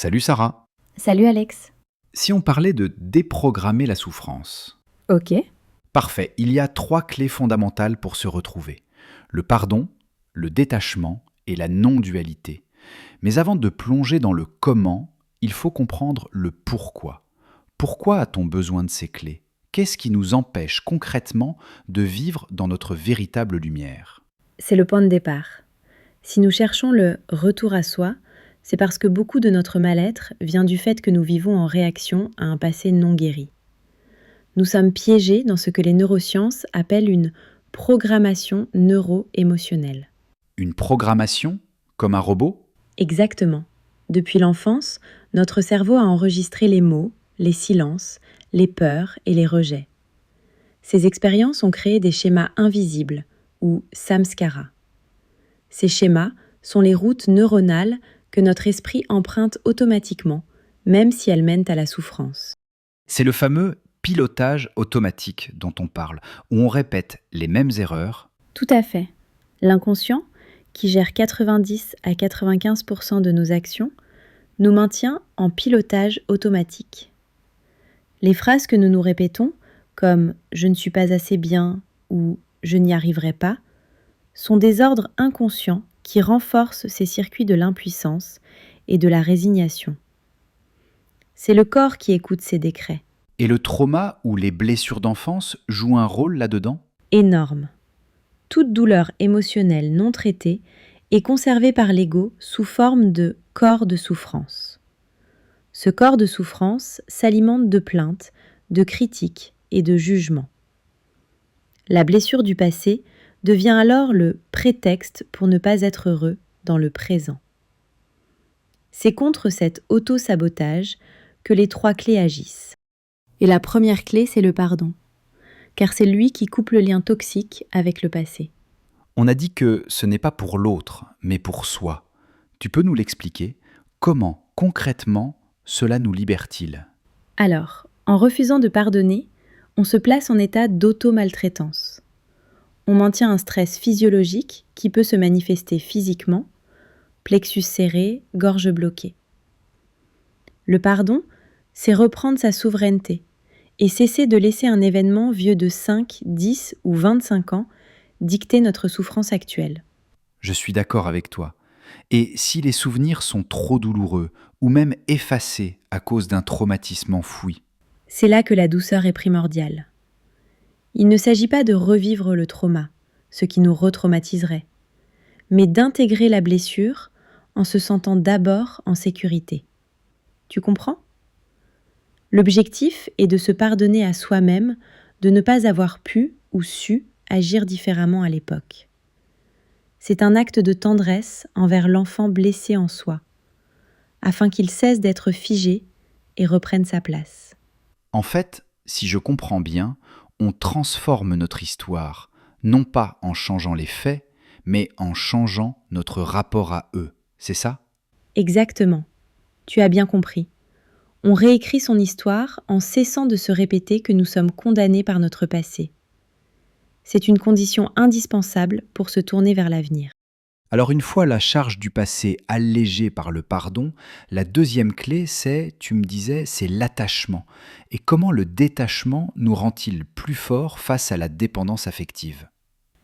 Salut Sarah. Salut Alex. Si on parlait de déprogrammer la souffrance. Ok. Parfait, il y a 3 clés fondamentales pour se retrouver. Le pardon, le détachement et la non-dualité. Mais avant de plonger dans le comment, il faut comprendre le pourquoi. Pourquoi a-t-on besoin de ces clés? Qu'est-ce qui nous empêche concrètement de vivre dans notre véritable lumière? C'est le point de départ. Si nous cherchons le retour à soi, c'est parce que beaucoup de notre mal-être vient du fait que nous vivons en réaction à un passé non guéri. Nous sommes piégés dans ce que les neurosciences appellent une programmation neuro-émotionnelle. Une programmation? Comme un robot? Exactement. Depuis l'enfance, notre cerveau a enregistré les mots, les silences, les peurs et les rejets. Ces expériences ont créé des schémas invisibles, ou samskaras. Ces schémas sont les routes neuronales que notre esprit emprunte automatiquement, même si elles mènent à la souffrance. C'est le fameux pilotage automatique dont on parle, où on répète les mêmes erreurs. Tout à fait. L'inconscient, qui gère 90 à 95% de nos actions, nous maintient en pilotage automatique. Les phrases que nous nous répétons, comme « je ne suis pas assez bien » ou « je n'y arriverai pas », sont des ordres inconscients qui renforcent ces circuits de l'impuissance et de la résignation. C'est le corps qui écoute ces décrets. Et le trauma ou les blessures d'enfance jouent un rôle là-dedans? Énorme. Toute douleur émotionnelle non traitée est conservée par l'ego sous forme de corps de souffrance. Ce corps de souffrance s'alimente de plaintes, de critiques et de jugements. La blessure du passé devient alors le prétexte pour ne pas être heureux dans le présent. C'est contre cet auto-sabotage que les 3 clés agissent. Et la première clé, c'est le pardon, car c'est lui qui coupe le lien toxique avec le passé. On a dit que ce n'est pas pour l'autre, mais pour soi. Tu peux nous l'expliquer? Comment, concrètement, cela nous libère-t-il? Alors, en refusant de pardonner, on se place en état d'auto-maltraitance. On maintient un stress physiologique qui peut se manifester physiquement, plexus serré, gorge bloquée. Le pardon, c'est reprendre sa souveraineté et cesser de laisser un événement vieux de 5, 10 ou 25 ans dicter notre souffrance actuelle. Je suis d'accord avec toi. Et si les souvenirs sont trop douloureux, ou même effacés à cause d'un traumatisme enfoui? C'est là que la douceur est primordiale. Il ne s'agit pas de revivre le trauma, ce qui nous retraumatiserait, mais d'intégrer la blessure en se sentant d'abord en sécurité. Tu comprends? L'objectif est de se pardonner à soi-même de ne pas avoir pu ou su agir différemment à l'époque. C'est un acte de tendresse envers l'enfant blessé en soi, afin qu'il cesse d'être figé et reprenne sa place. En fait, si je comprends bien, on transforme notre histoire, non pas en changeant les faits, mais en changeant notre rapport à eux. C'est ça? Exactement. Tu as bien compris. On réécrit son histoire en cessant de se répéter que nous sommes condamnés par notre passé. C'est une condition indispensable pour se tourner vers l'avenir. Alors une fois la charge du passé allégée par le pardon, la deuxième clé c'est, tu me disais, c'est l'attachement. Et comment le détachement nous rend-il plus forts face à la dépendance affective?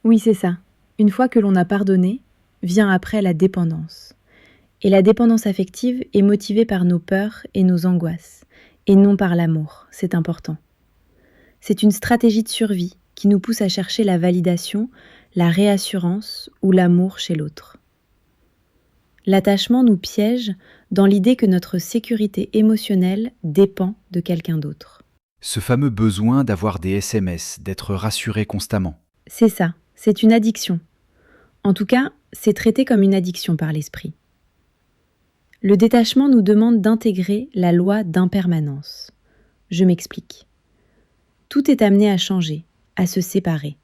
Oui, c'est ça. Une fois que l'on a pardonné, vient après la dépendance. Et la dépendance affective est motivée par nos peurs et nos angoisses, et non par l'amour, c'est important. C'est une stratégie de survie qui nous pousse à chercher la validation, la réassurance ou l'amour chez l'autre. L'attachement nous piège dans l'idée que notre sécurité émotionnelle dépend de quelqu'un d'autre. Ce fameux besoin d'avoir des SMS, d'être rassuré constamment. C'est ça, c'est une addiction. En tout cas, c'est traité comme une addiction par l'esprit. Le détachement nous demande d'intégrer la loi d'impermanence. Je m'explique. Tout est amené à changer, à se séparer.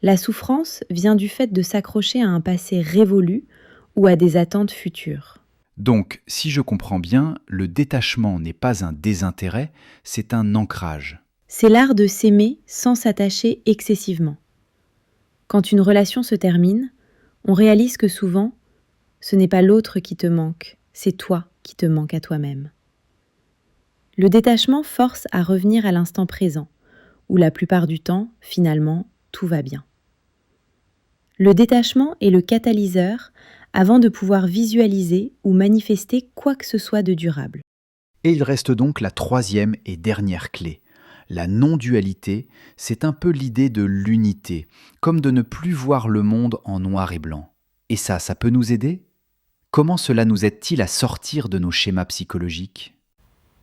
La souffrance vient du fait de s'accrocher à un passé révolu ou à des attentes futures. Donc, si je comprends bien, le détachement n'est pas un désintérêt, c'est un ancrage. C'est l'art de s'aimer sans s'attacher excessivement. Quand une relation se termine, on réalise que souvent, ce n'est pas l'autre qui te manque, c'est toi qui te manque à toi-même. Le détachement force à revenir à l'instant présent, où la plupart du temps, finalement, tout va bien. Le détachement est le catalyseur avant de pouvoir visualiser ou manifester quoi que ce soit de durable. Et il reste donc la troisième et dernière clé. La non-dualité, c'est un peu l'idée de l'unité, comme de ne plus voir le monde en noir et blanc. Et ça peut nous aider ? Comment cela nous aide-t-il à sortir de nos schémas psychologiques ?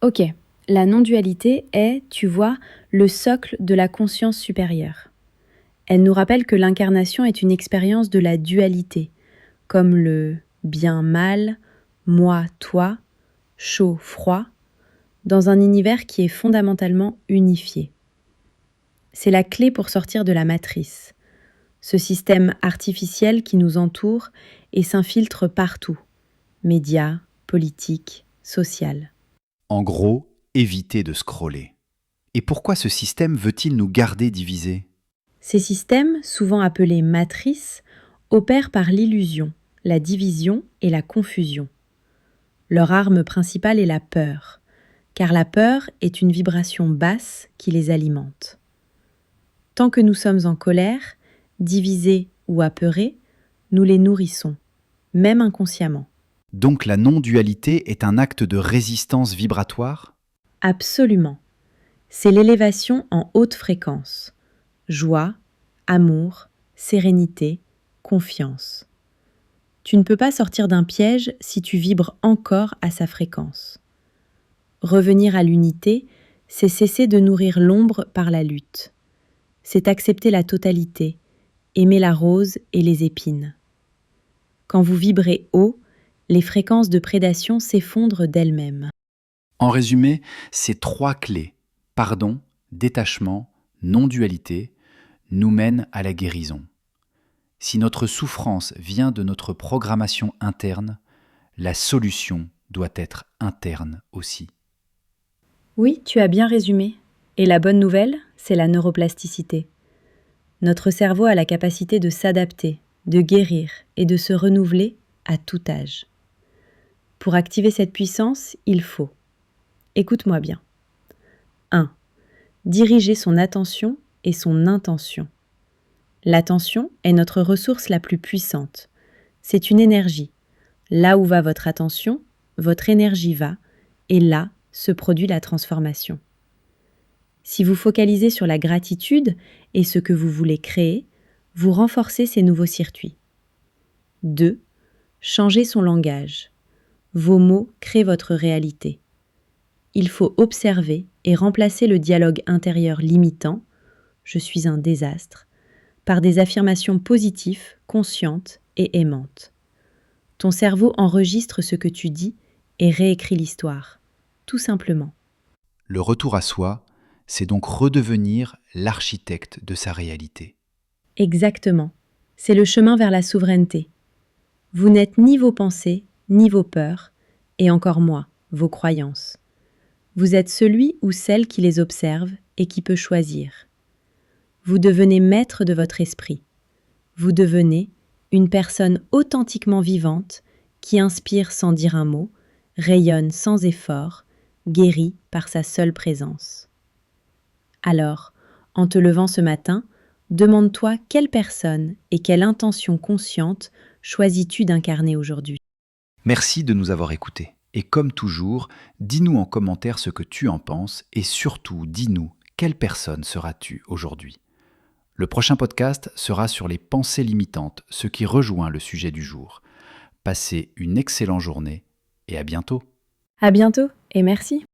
Ok, la non-dualité est, tu vois, le socle de la conscience supérieure. Elle nous rappelle que l'incarnation est une expérience de la dualité, comme le bien-mal, moi-toi, chaud-froid, dans un univers qui est fondamentalement unifié. C'est la clé pour sortir de la matrice, ce système artificiel qui nous entoure et s'infiltre partout, médias, politique, social. En gros, éviter de scroller. Et pourquoi ce système veut-il nous garder divisés ? Ces systèmes, souvent appelés matrices, opèrent par l'illusion, la division et la confusion. Leur arme principale est la peur, car la peur est une vibration basse qui les alimente. Tant que nous sommes en colère, divisés ou apeurés, nous les nourrissons, même inconsciemment. Donc la non-dualité est un acte de résistance vibratoire ? Absolument. C'est l'élévation en haute fréquence. Joie, amour, sérénité, confiance. Tu ne peux pas sortir d'un piège si tu vibres encore à sa fréquence. Revenir à l'unité, c'est cesser de nourrir l'ombre par la lutte. C'est accepter la totalité, aimer la rose et les épines. Quand vous vibrez haut, les fréquences de prédation s'effondrent d'elles-mêmes. En résumé, ces trois clés, pardon, détachement, non-dualité, nous mènent à la guérison. Si notre souffrance vient de notre programmation interne, la solution doit être interne aussi. Oui, tu as bien résumé. Et la bonne nouvelle, c'est la neuroplasticité. Notre cerveau a la capacité de s'adapter, de guérir et de se renouveler à tout âge. Pour activer cette puissance, il faut, écoute-moi bien. 1. Diriger son attention et son intention. L'attention est notre ressource la plus puissante. C'est une énergie. Là où va votre attention, votre énergie va, et là se produit la transformation. Si vous focalisez sur la gratitude et ce que vous voulez créer, vous renforcez ces nouveaux circuits. 2. Changez son langage. Vos mots créent votre réalité. Il faut observer et remplacer le dialogue intérieur limitant « je suis un désastre » par des affirmations positives, conscientes et aimantes. Ton cerveau enregistre ce que tu dis et réécrit l'histoire, tout simplement. Le retour à soi, c'est donc redevenir l'architecte de sa réalité. Exactement. C'est le chemin vers la souveraineté. Vous n'êtes ni vos pensées, ni vos peurs, et encore moins vos croyances. Vous êtes celui ou celle qui les observe et qui peut choisir. Vous devenez maître de votre esprit. Vous devenez une personne authentiquement vivante qui inspire sans dire un mot, rayonne sans effort, guérit par sa seule présence. Alors, en te levant ce matin, demande-toi quelle personne et quelle intention consciente choisis-tu d'incarner aujourd'hui. Merci de nous avoir écoutés. Et comme toujours, dis-nous en commentaire ce que tu en penses et surtout dis-nous quelle personne seras-tu aujourd'hui. Le prochain podcast sera sur les pensées limitantes, ce qui rejoint le sujet du jour. Passez une excellente journée et à bientôt. À bientôt et merci.